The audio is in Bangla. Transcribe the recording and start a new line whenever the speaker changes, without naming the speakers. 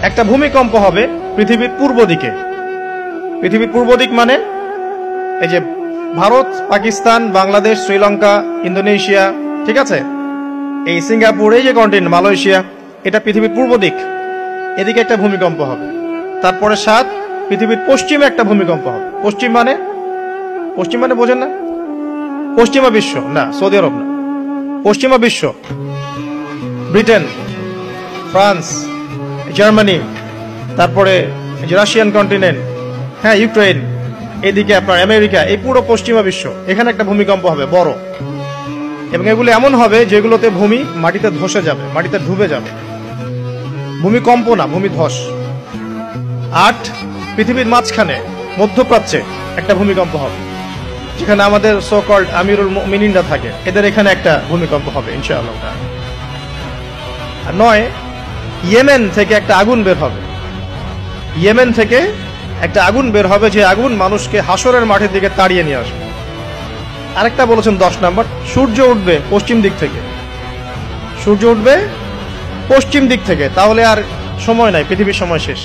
একটা ভূমিকম্প হবে পৃথিবীর পূর্ব দিকে। পৃথিবীর পূর্ব দিক মানে এই যে ভারত, পাকিস্তান, বাংলাদেশ, শ্রীলঙ্কা, ইন্দোনেশিয়া, ঠিক আছে, এই সিঙ্গাপুর, এই যে কন্টিনেন্ট মালয়েশিয়া, এটা পৃথিবীর পূর্ব দিক। এদিকে একটা ভূমিকম্প হবে। তারপরে 7 পৃথিবীর পশ্চিমে একটা ভূমিকম্প হবে। পশ্চিম মানে বোঝেন না? পশ্চিমা বিশ্ব না, সৌদি আরব না, পশ্চিমা বিশ্ব, ব্রিটেন, ফ্রান্স, জার্মানি, তারপরে রাশিয়ান কন্টিনেন্ট, হ্যাঁ, ইউক্রেন, এদিকে আপনার আমেরিকা, এই পুরো পশ্চিমা বিশ্ব, এখানে একটা ভূমিকম্প হবে বড়। এবং এগুলো এমন হবে যেগুলোতে ভূমি মাটিতে ধসে যাবে, মাটিতে ডুবে যাবে। ভূমিকম্প না, ভূমিধস। 8 পৃথিবীর মাঝখানে মধ্যপ্রাচ্যে একটা ভূমিকম্প হবে, যেখানে আমাদের সো কল্ড আমিরুল মুমিনিনরা থাকে, এদের এখানে একটা ভূমিকম্প হবে ইনশাআল্লাহ। আর 9 ইয়েমেন থেকে একটা আগুন বের হবে। ইয়েমেন থেকে একটা আগুন বের হবে, যে আগুন মানুষকে হাসরের মাঠের দিকে তাড়িয়ে নিয়ে আসবে। আরেকটা বলেছেন 10 নম্বর, সূর্য উঠবে পশ্চিম দিক থেকে। সূর্য উঠবে পশ্চিম দিক থেকে, তাহলে আর সময় নাই, পৃথিবীর সময় শেষ।